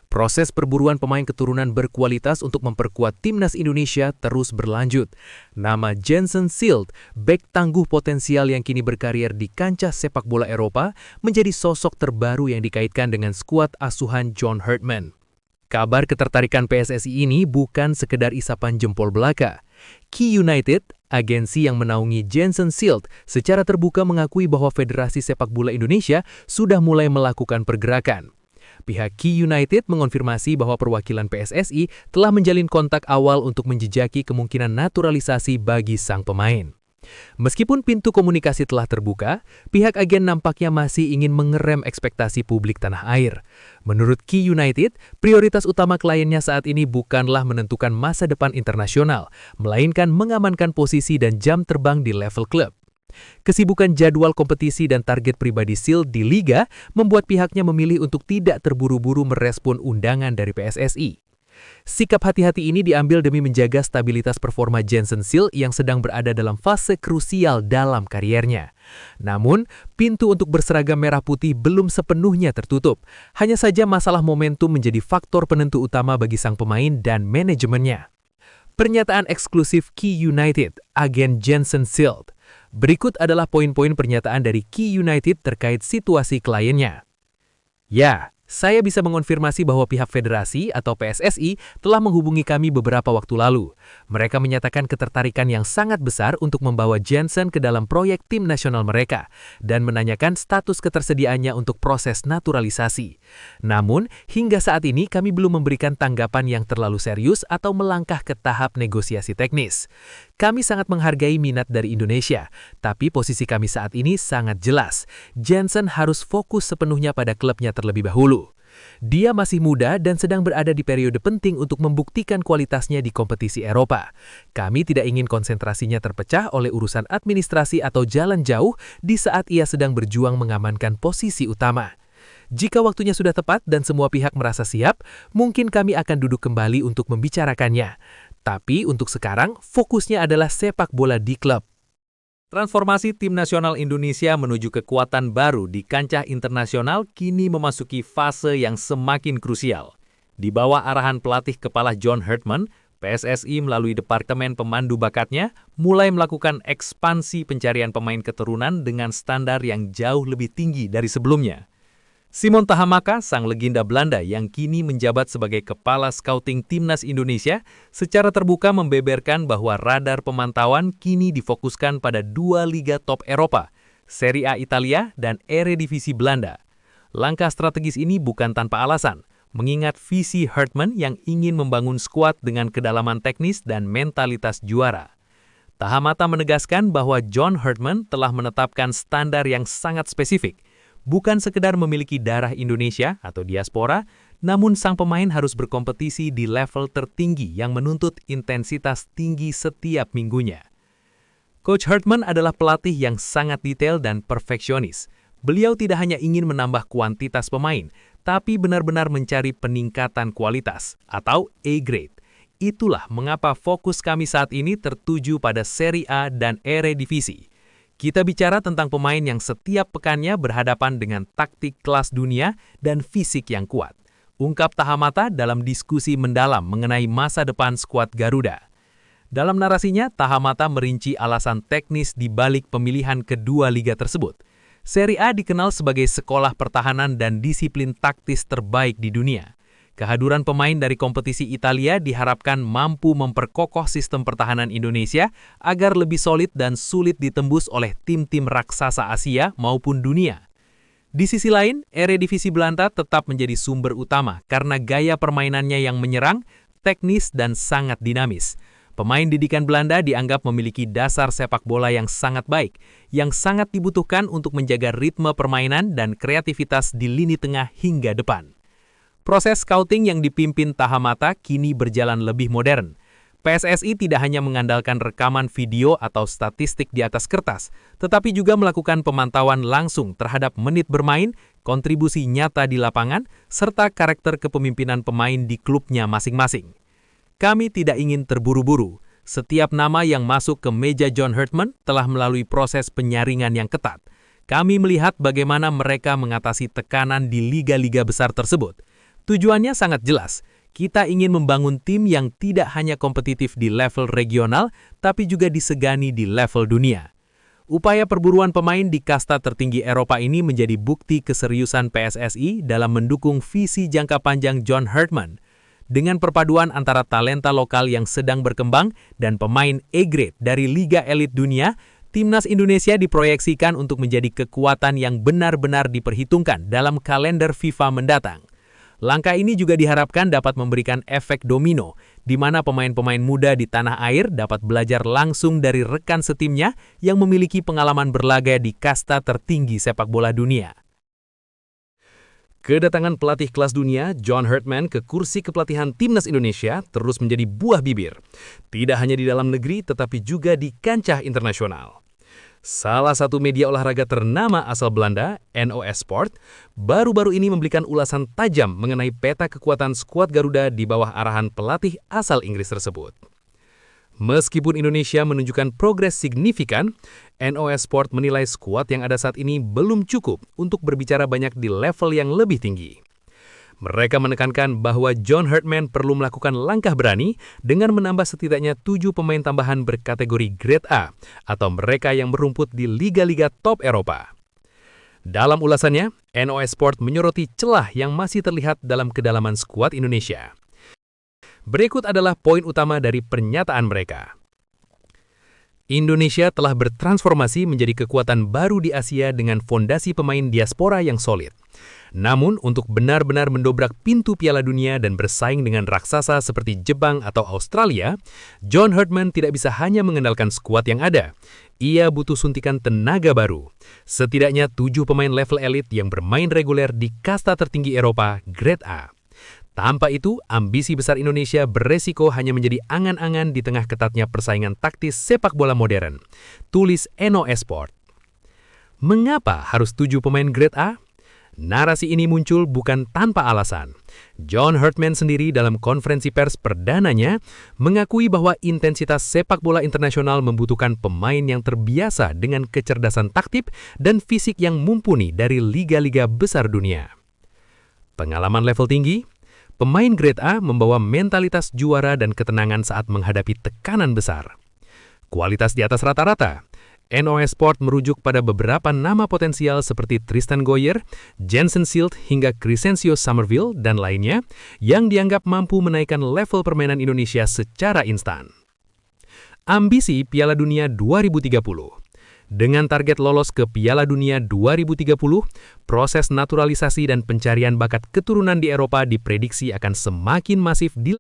Proses perburuan pemain keturunan berkualitas untuk memperkuat timnas Indonesia terus berlanjut. Nama Jensen Silt, bek tangguh potensial yang kini berkarir di kancah sepak bola Eropa, menjadi sosok terbaru yang dikaitkan dengan skuad asuhan John Herdman. Kabar ketertarikan PSSI ini bukan sekedar isapan jempol belaka. Key United, agensi yang menaungi Jensen Silt, secara terbuka mengakui bahwa Federasi Sepak Bola Indonesia sudah mulai melakukan pergerakan. Pihak Key United mengonfirmasi bahwa perwakilan PSSI telah menjalin kontak awal untuk menjejaki kemungkinan naturalisasi bagi sang pemain. Meskipun pintu komunikasi telah terbuka, pihak agen nampaknya masih ingin mengerem ekspektasi publik tanah air. Menurut Key United, prioritas utama kliennya saat ini bukanlah menentukan masa depan internasional, melainkan mengamankan posisi dan jam terbang di level klub. Kesibukan jadwal kompetisi dan target pribadi Silt di Liga membuat pihaknya memilih untuk tidak terburu-buru merespon undangan dari PSSI. Sikap hati-hati ini diambil demi menjaga stabilitas performa Jensen Silt yang sedang berada dalam fase krusial dalam kariernya. Namun, pintu untuk berseragam merah putih belum sepenuhnya tertutup. Hanya saja masalah momentum menjadi faktor penentu utama bagi sang pemain dan manajemennya. Pernyataan eksklusif Key United, agen Jensen Silt. Berikut adalah poin-poin pernyataan dari Key United terkait situasi kliennya. Ya, saya bisa mengonfirmasi bahwa pihak federasi atau PSSI telah menghubungi kami beberapa waktu lalu. Mereka menyatakan ketertarikan yang sangat besar untuk membawa Jensen ke dalam proyek tim nasional mereka dan menanyakan status ketersediaannya untuk proses naturalisasi. Namun, hingga saat ini kami belum memberikan tanggapan yang terlalu serius atau melangkah ke tahap negosiasi teknis. Kami sangat menghargai minat dari Indonesia, tapi posisi kami saat ini sangat jelas. Jensen harus fokus sepenuhnya pada klubnya terlebih dahulu. Dia masih muda dan sedang berada di periode penting untuk membuktikan kualitasnya di kompetisi Eropa. Kami tidak ingin konsentrasinya terpecah oleh urusan administrasi atau jalan jauh di saat ia sedang berjuang mengamankan posisi utama. Jika waktunya sudah tepat dan semua pihak merasa siap, mungkin kami akan duduk kembali untuk membicarakannya. Tapi untuk sekarang, fokusnya adalah sepak bola di klub. Transformasi tim nasional Indonesia menuju kekuatan baru di kancah internasional kini memasuki fase yang semakin krusial. Di bawah arahan pelatih kepala John Herdman, PSSI melalui Departemen Pemandu Bakatnya mulai melakukan ekspansi pencarian pemain keturunan dengan standar yang jauh lebih tinggi dari sebelumnya. Simon Tahamaka, sang legenda Belanda yang kini menjabat sebagai kepala scouting timnas Indonesia, secara terbuka membeberkan bahwa radar pemantauan kini difokuskan pada dua liga top Eropa, Serie A Italia dan Eredivisie Belanda. Langkah strategis ini bukan tanpa alasan, mengingat visi Herdman yang ingin membangun skuad dengan kedalaman teknis dan mentalitas juara. Tahamata menegaskan bahwa John Herdman telah menetapkan standar yang sangat spesifik. Bukan sekedar memiliki darah Indonesia atau diaspora, namun sang pemain harus berkompetisi di level tertinggi yang menuntut intensitas tinggi setiap minggunya. Coach Herdman adalah pelatih yang sangat detail dan perfeksionis. Beliau tidak hanya ingin menambah kuantitas pemain, tapi benar-benar mencari peningkatan kualitas atau A-grade. Itulah mengapa fokus kami saat ini tertuju pada Serie A dan Eredivisie. Kita bicara tentang pemain yang setiap pekannya berhadapan dengan taktik kelas dunia dan fisik yang kuat. Ungkap Tahamata dalam diskusi mendalam mengenai masa depan skuad Garuda. Dalam narasinya, Tahamata merinci alasan teknis di balik pemilihan kedua liga tersebut. Serie A dikenal sebagai sekolah pertahanan dan disiplin taktis terbaik di dunia. Kehadiran pemain dari kompetisi Italia diharapkan mampu memperkokoh sistem pertahanan Indonesia agar lebih solid dan sulit ditembus oleh tim-tim raksasa Asia maupun dunia. Di sisi lain, Eredivisie Belanda tetap menjadi sumber utama karena gaya permainannya yang menyerang, teknis, dan sangat dinamis. Pemain didikan Belanda dianggap memiliki dasar sepak bola yang sangat baik, yang sangat dibutuhkan untuk menjaga ritme permainan dan kreativitas di lini tengah hingga depan. Proses scouting yang dipimpin Tahamata kini berjalan lebih modern. PSSI tidak hanya mengandalkan rekaman video atau statistik di atas kertas, tetapi juga melakukan pemantauan langsung terhadap menit bermain, kontribusi nyata di lapangan, serta karakter kepemimpinan pemain di klubnya masing-masing. Kami tidak ingin terburu-buru. Setiap nama yang masuk ke meja John Herdman telah melalui proses penyaringan yang ketat. Kami melihat bagaimana mereka mengatasi tekanan di liga-liga besar tersebut. Tujuannya sangat jelas. Kita ingin membangun tim yang tidak hanya kompetitif di level regional, tapi juga disegani di level dunia. Upaya perburuan pemain di kasta tertinggi Eropa ini menjadi bukti keseriusan PSSI dalam mendukung visi jangka panjang John Herdman. Dengan perpaduan antara talenta lokal yang sedang berkembang dan pemain A-grade dari Liga Elit Dunia, Timnas Indonesia diproyeksikan untuk menjadi kekuatan yang benar-benar diperhitungkan dalam kalender FIFA mendatang. Langkah ini juga diharapkan dapat memberikan efek domino, di mana pemain-pemain muda di tanah air dapat belajar langsung dari rekan setimnya yang memiliki pengalaman berlaga di kasta tertinggi sepak bola dunia. Kedatangan pelatih kelas dunia, John Herdman, ke kursi kepelatihan Timnas Indonesia terus menjadi buah bibir. Tidak hanya di dalam negeri, tetapi juga di kancah internasional. Salah satu media olahraga ternama asal Belanda, NOS Sport, baru-baru ini memberikan ulasan tajam mengenai peta kekuatan skuad Garuda di bawah arahan pelatih asal Inggris tersebut. Meskipun Indonesia menunjukkan progres signifikan, NOS Sport menilai skuad yang ada saat ini belum cukup untuk berbicara banyak di level yang lebih tinggi. Mereka menekankan bahwa John Herdman perlu melakukan langkah berani dengan menambah setidaknya 7 pemain tambahan berkategori Grade A atau mereka yang merumput di liga-liga top Eropa. Dalam ulasannya, NOS Sport menyoroti celah yang masih terlihat dalam kedalaman skuad Indonesia. Berikut adalah poin utama dari pernyataan mereka. Indonesia telah bertransformasi menjadi kekuatan baru di Asia dengan fondasi pemain diaspora yang solid. Namun, untuk benar-benar mendobrak pintu Piala Dunia dan bersaing dengan raksasa seperti Jepang atau Australia, John Herdman tidak bisa hanya mengandalkan skuad yang ada. Ia butuh suntikan tenaga baru. Setidaknya 7 pemain level elit yang bermain reguler di kasta tertinggi Eropa, Grade A. Tanpa itu, ambisi besar Indonesia beresiko hanya menjadi angan-angan di tengah ketatnya persaingan taktis sepak bola modern. Tulis NOS Sport. Mengapa harus 7 pemain Grade A? Narasi ini muncul bukan tanpa alasan. John Herdman sendiri dalam konferensi pers perdananya mengakui bahwa intensitas sepak bola internasional membutuhkan pemain yang terbiasa dengan kecerdasan taktik dan fisik yang mumpuni dari liga-liga besar dunia. Pengalaman level tinggi, pemain Grade A membawa mentalitas juara dan ketenangan saat menghadapi tekanan besar. Kualitas di atas rata-rata. NOS Sport merujuk pada beberapa nama potensial seperti Tristan Goyer, Jensen Silt hingga Crescencio Somerville dan lainnya yang dianggap mampu menaikkan level permainan Indonesia secara instan. Ambisi Piala Dunia 2030. Dengan target lolos ke Piala Dunia 2030, proses naturalisasi dan pencarian bakat keturunan di Eropa diprediksi akan semakin masif di